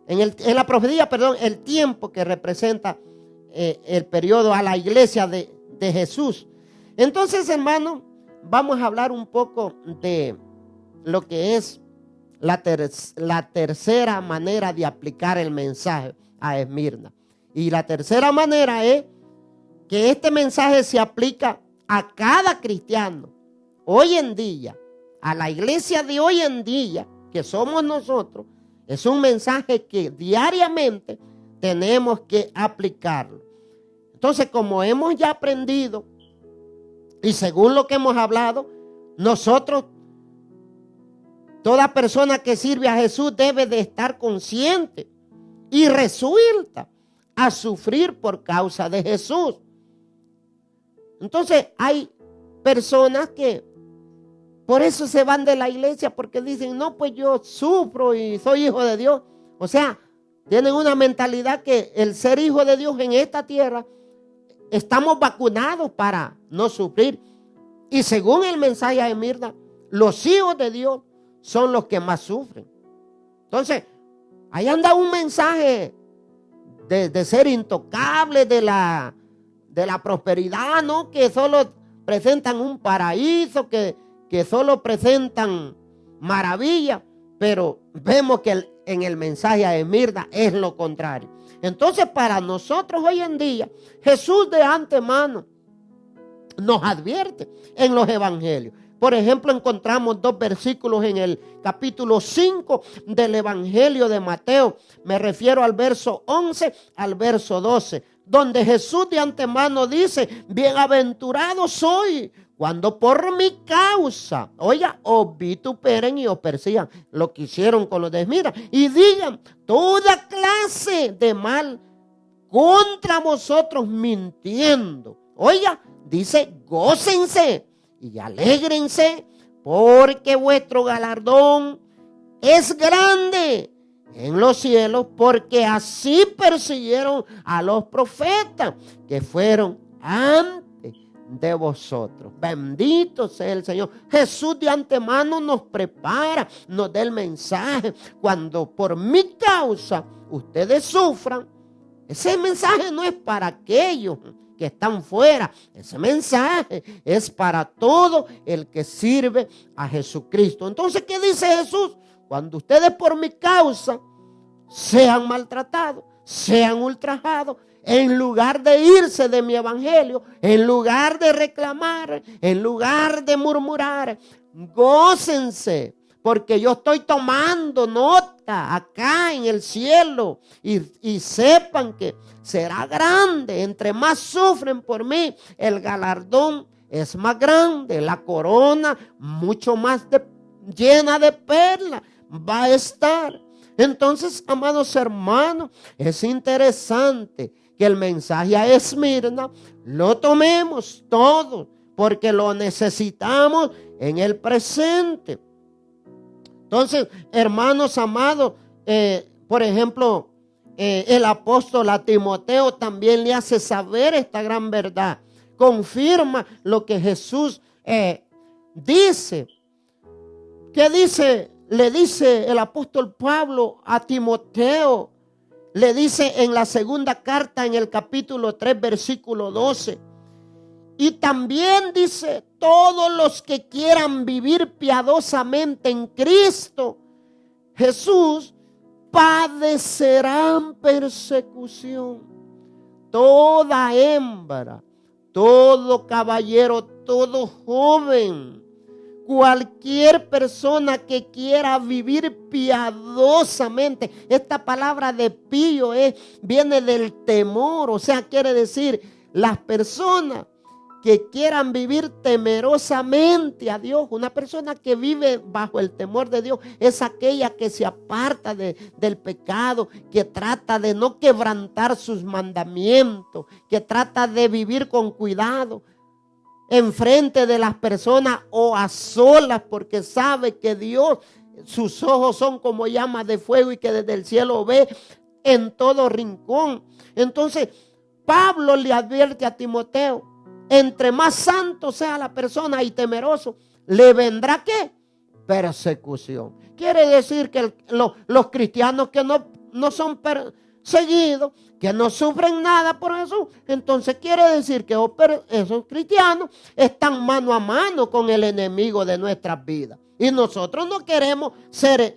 En la profecía, el tiempo que representa el periodo a la iglesia de Jesús. Entonces, hermanos, vamos a hablar un poco de lo que es la tercera manera de aplicar el mensaje a Esmirna. Y la tercera manera es que este mensaje se aplica a cada cristiano hoy en día, a la iglesia de hoy en día, que somos nosotros. Es un mensaje que diariamente tenemos que aplicarlo. Entonces, como hemos ya aprendido y según lo que hemos hablado, nosotros, toda persona que sirve a Jesús debe de estar consciente y resulta a sufrir por causa de Jesús. Entonces hay personas que por eso se van de la iglesia, porque dicen, no, pues yo sufro y soy hijo de Dios. O sea, tienen una mentalidad que el ser hijo de Dios en esta tierra, estamos vacunados para no sufrir. Y según el mensaje de Esmirna, los hijos de Dios son los que más sufren. Entonces, ahí anda un mensaje de ser intocable, de la prosperidad, ¿no? Que solo presentan un paraíso, que solo presentan maravilla, pero vemos que en el mensaje de Esmirna es lo contrario. Entonces, para nosotros hoy en día, Jesús de antemano nos advierte en los evangelios. Por ejemplo, encontramos 2 versículos en el capítulo 5 del evangelio de Mateo. Me refiero al verso 11 al verso 12, donde Jesús de antemano dice, bienaventurado soy cuando por mi causa, oiga, os vituperen y os persigan, lo que hicieron con los de Esmirna, y digan toda clase de mal contra vosotros mintiendo. Oiga, dice, gócense y alégrense, porque vuestro galardón es grande en los cielos, porque así persiguieron a los profetas que fueron antes de vosotros. Bendito sea el Señor. Jesús de antemano nos prepara, nos da el mensaje. Cuando por mi causa ustedes sufran, ese mensaje no es para aquellos que están fuera. Ese mensaje es para todo el que sirve a Jesucristo. Entonces, ¿qué dice Jesús? Cuando ustedes por mi causa sean maltratados, sean ultrajados, en lugar de irse de mi evangelio, en lugar de reclamar, en lugar de murmurar, gócense, porque yo estoy tomando nota acá en el cielo, y sepan que será grande. Entre más sufren por mí, el galardón es más grande, la corona mucho más llena de perlas va a estar. Entonces, amados hermanos, es interesante que el mensaje a Esmirna lo tomemos todos, porque lo necesitamos en el presente. Entonces, hermanos amados, por ejemplo, el apóstol a Timoteo también le hace saber esta gran verdad. Confirma lo que Jesús dice. ¿Qué dice? Le dice el apóstol Pablo a Timoteo. Le dice en la segunda carta, en el capítulo 3, versículo 12. Y también dice, todos los que quieran vivir piadosamente en Cristo Jesús padecerán persecución. Toda hembra, todo caballero, todo joven, cualquier persona que quiera vivir piadosamente. Esta palabra de pío viene del temor, o sea, quiere decir las personas que quieran vivir temerosamente a Dios. Una persona que vive bajo el temor de Dios es aquella que se aparta del pecado, que trata de no quebrantar sus mandamientos, que trata de vivir con cuidado enfrente de las personas o a solas, porque sabe que Dios, sus ojos son como llamas de fuego y que desde el cielo ve en todo rincón. Entonces, Pablo le advierte a Timoteo, entre más santo sea la persona y temeroso, le vendrá ¿qué? Persecución. Quiere decir que los cristianos que no son perseguidos, que no sufren nada por eso, entonces quiere decir que esos cristianos están mano a mano con el enemigo de nuestras vidas. Y nosotros no queremos ser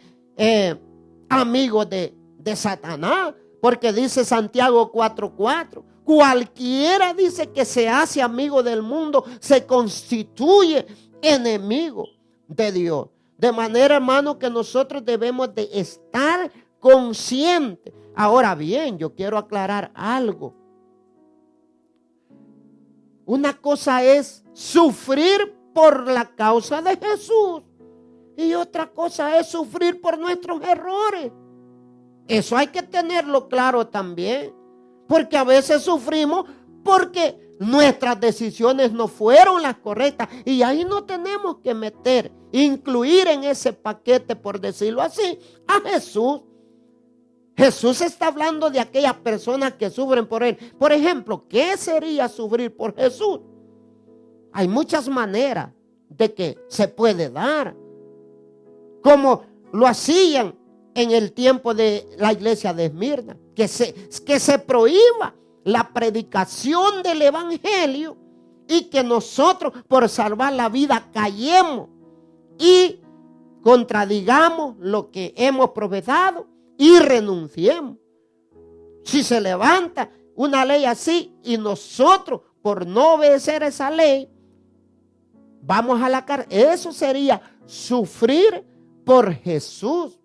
amigos de Satanás, porque dice Santiago 4:4. Cualquiera, dice, que se hace amigo del mundo se constituye enemigo de Dios. De manera, hermano, que nosotros debemos de estar conscientes. Ahora bien, yo quiero aclarar algo. Una cosa es sufrir por la causa de Jesús y otra cosa es sufrir por nuestros errores. Eso hay que tenerlo claro también. Porque a veces sufrimos porque nuestras decisiones no fueron las correctas. Y ahí no tenemos que incluir en ese paquete, por decirlo así, a Jesús. Jesús está hablando de aquellas personas que sufren por Él. Por ejemplo, ¿qué sería sufrir por Jesús? Hay muchas maneras de que se puede dar. Como lo hacían en el tiempo de la iglesia de Esmirna. Que se prohíba la predicación del evangelio y que nosotros por salvar la vida callemos y contradigamos lo que hemos profesado y renunciemos. Si se levanta una ley así y nosotros por no obedecer esa ley vamos a la cárcel, eso sería sufrir por Jesús.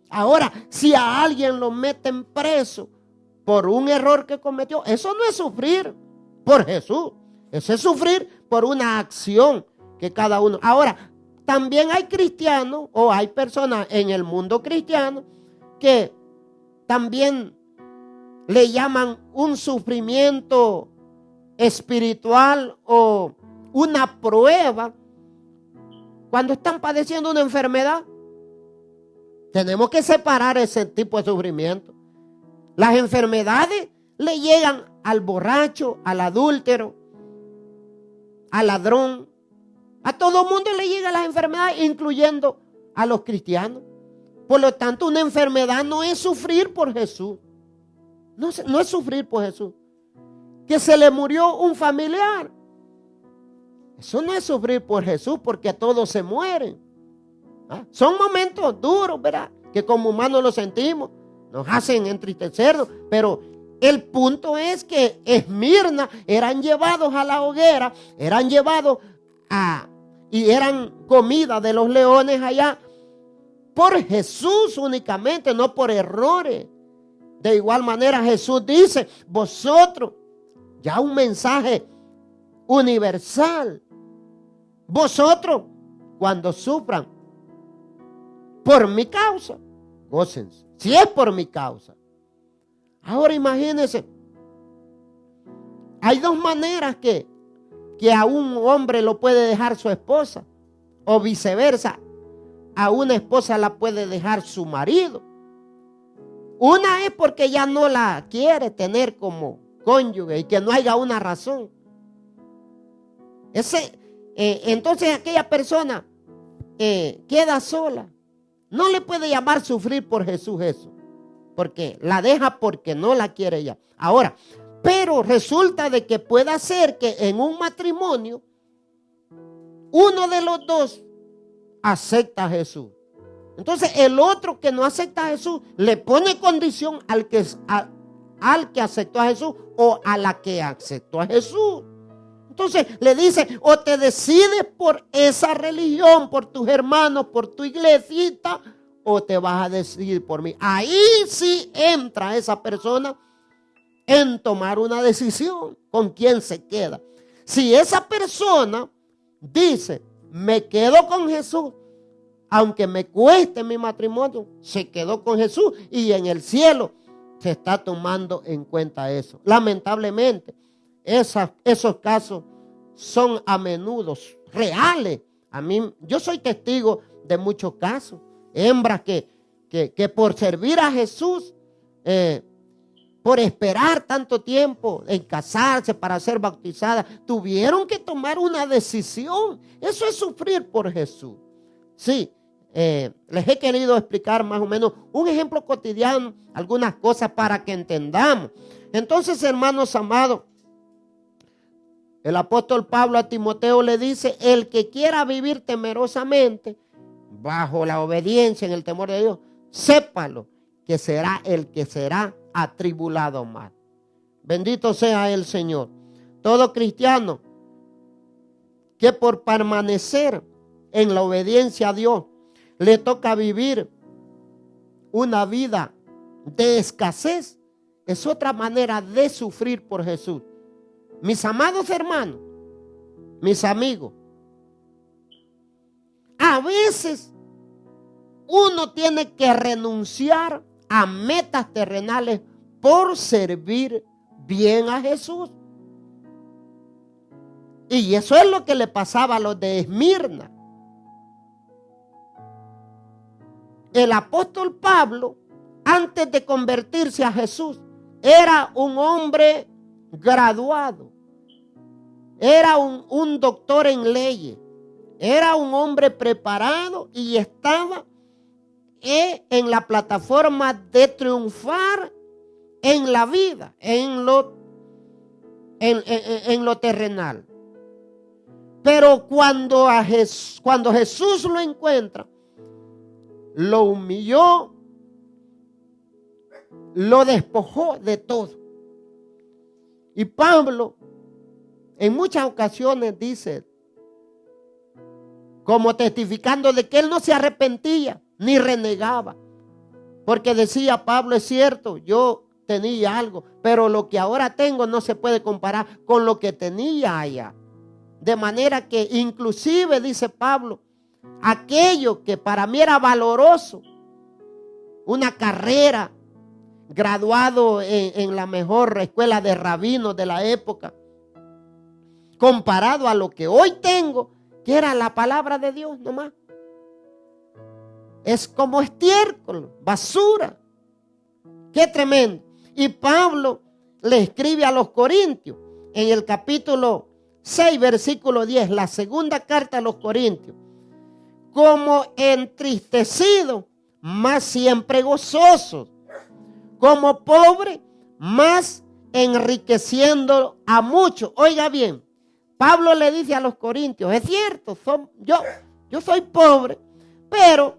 Ahora, si a alguien lo meten preso por un error que cometió, eso no es sufrir por Jesús. Eso es sufrir por una acción que cada uno. Ahora, también hay cristianos o hay personas en el mundo cristiano que también le llaman un sufrimiento espiritual o una prueba cuando están padeciendo una enfermedad. Tenemos que separar ese tipo de sufrimiento. Las enfermedades le llegan al borracho, al adúltero, al ladrón. A todo mundo le llegan las enfermedades, incluyendo a los cristianos. Por lo tanto, una enfermedad no es sufrir por Jesús. No es sufrir por Jesús. Que se le murió un familiar. Eso no es sufrir por Jesús, porque todos se mueren. Son momentos duros, ¿verdad? Que como humanos lo sentimos. Nos hacen entristecernos. Pero el punto es que Esmirna eran llevados a la hoguera. Eran llevados y eran comida de los leones allá. Por Jesús únicamente, no por errores. De igual manera Jesús dice, vosotros, ya un mensaje universal. Vosotros, cuando sufran por mi causa, gócense. Si es por mi causa. Ahora imagínense, hay dos maneras que a un hombre lo puede dejar su esposa, o viceversa, a una esposa la puede dejar su marido. Una es porque ya no la quiere tener como cónyuge y que no haya una razón. Entonces aquella persona queda sola. No le puede llamar sufrir por Jesús eso, porque la deja porque no la quiere ya. Ahora, pero resulta de que puede ser que en un matrimonio uno de los dos acepta a Jesús. Entonces el otro que no acepta a Jesús le pone condición al que aceptó a Jesús o a la que aceptó a Jesús. Entonces le dice, o te decides por esa religión, por tus hermanos, por tu iglesita, o te vas a decidir por mí. Ahí sí entra esa persona en tomar una decisión con quién se queda. Si esa persona dice, me quedo con Jesús, aunque me cueste mi matrimonio, se quedó con Jesús y en el cielo se está tomando en cuenta eso. Lamentablemente, esos casos son a menudo reales. Yo soy testigo de muchos casos. Hembras que por servir a Jesús, por esperar tanto tiempo en casarse para ser bautizadas, tuvieron que tomar una decisión. Eso es sufrir por Jesús. Sí, les he querido explicar más o menos un ejemplo cotidiano, algunas cosas para que entendamos. Entonces, hermanos amados, el apóstol Pablo a Timoteo le dice, el que quiera vivir temerosamente, bajo la obediencia en el temor de Dios, sépalo que será el que será atribulado más. Bendito sea el Señor. Todo cristiano que por permanecer en la obediencia a Dios le toca vivir una vida de escasez, es otra manera de sufrir por Jesús. Mis amados hermanos, mis amigos, a veces uno tiene que renunciar a metas terrenales por servir bien a Jesús. Y eso es lo que le pasaba a los de Esmirna. El apóstol Pablo, antes de convertirse a Jesús, era un hombre graduado. Era un doctor en leyes. Era un hombre preparado y estaba en la plataforma de triunfar en la vida, en lo terrenal. Pero cuando Jesús lo encuentra, lo humilló, lo despojó de todo. Y Pablo en muchas ocasiones dice, como testificando de que él no se arrepentía ni renegaba, porque decía Pablo, es cierto, yo tenía algo, pero lo que ahora tengo no se puede comparar con lo que tenía allá. De manera que inclusive, dice Pablo, aquello que para mí era valoroso, una carrera, graduado en la mejor escuela de rabinos de la época, comparado a lo que hoy tengo, que era la palabra de Dios nomás, es como estiércol, basura. Qué tremendo. Y Pablo le escribe a los Corintios en el capítulo 6, versículo 10, la segunda carta a los Corintios: como entristecido, mas siempre gozosos; como pobre, mas enriqueciendo a muchos. Oiga bien, Pablo le dice a los Corintios, es cierto, yo soy pobre, pero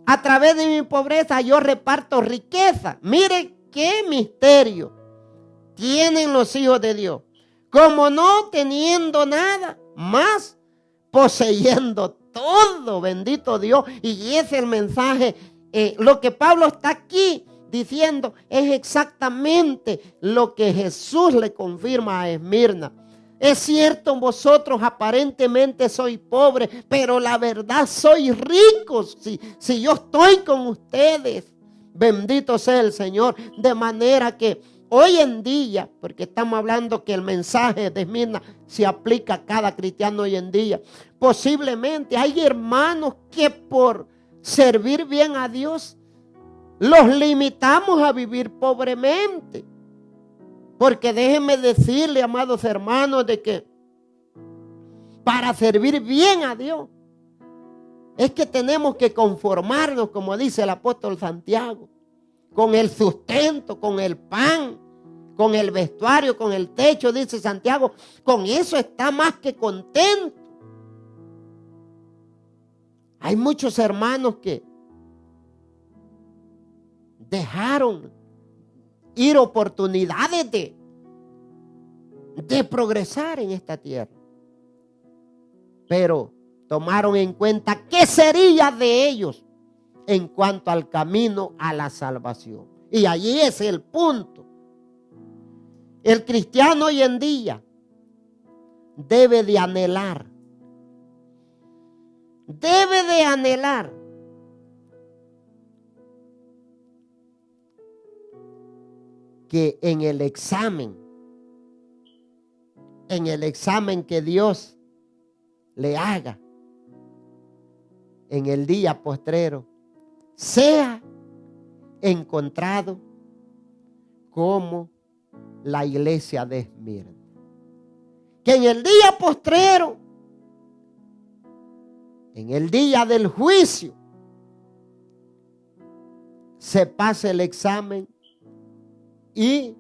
a través de mi pobreza yo reparto riqueza. Mire qué misterio tienen los hijos de Dios. Como no teniendo nada, más poseyendo todo, bendito Dios. Y ese es el mensaje. Lo que Pablo está aquí diciendo es exactamente lo que Jesús le confirma a Esmirna. Es cierto, vosotros aparentemente sois pobres, pero la verdad sois ricos si yo estoy con ustedes. Bendito sea el Señor. De manera que hoy en día, porque estamos hablando que el mensaje de Esmirna se aplica a cada cristiano hoy en día, posiblemente hay hermanos que por servir bien a Dios los limitamos a vivir pobremente. Porque déjenme decirle, amados hermanos, de que para servir bien a Dios es que tenemos que conformarnos, como dice el apóstol Santiago, con el sustento, con el pan, con el vestuario, con el techo, dice Santiago. Con eso está más que contento. Hay muchos hermanos que dejaron ir oportunidades de progresar en esta tierra, pero tomaron en cuenta qué sería de ellos en cuanto al camino a la salvación. Y allí es el punto. El cristiano hoy en día debe de anhelar que en el examen que Dios le haga en el día postrero, sea encontrado como la iglesia de Esmirna. Que en el día postrero, en el día del juicio, se pase el examen y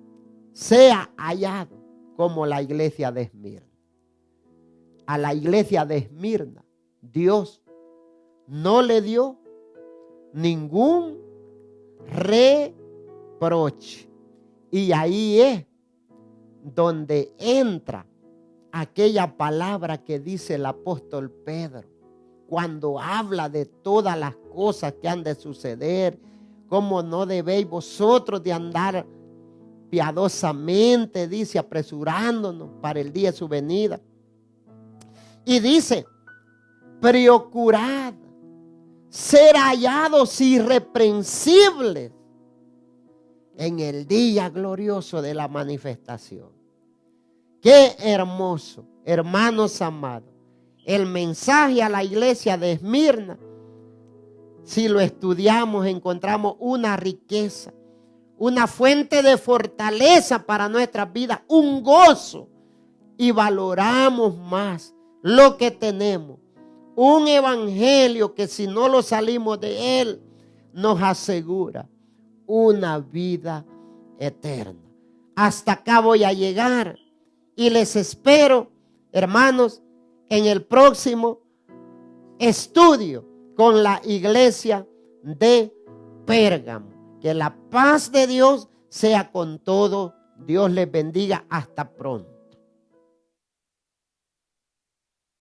sea hallado como la iglesia de Esmirna. A la iglesia de Esmirna, Dios no le dio ningún reproche. Y ahí es donde entra aquella palabra que dice el apóstol Pedro, cuando habla de todas las cosas que han de suceder, cómo no debéis vosotros de andar piadosamente, dice, apresurándonos para el día de su venida. Y dice, procurad ser hallados irreprensibles en el día glorioso de la manifestación. Qué hermoso, hermanos amados. El mensaje a la iglesia de Esmirna, si lo estudiamos, encontramos una riqueza, una fuente de fortaleza para nuestras vidas, un gozo, y valoramos más lo que tenemos. Un evangelio que si no lo salimos de él, nos asegura una vida eterna. Hasta acá voy a llegar y les espero, hermanos, en el próximo estudio con la iglesia de Pérgamo. Que la paz de Dios sea con todos. Dios les bendiga. Hasta pronto.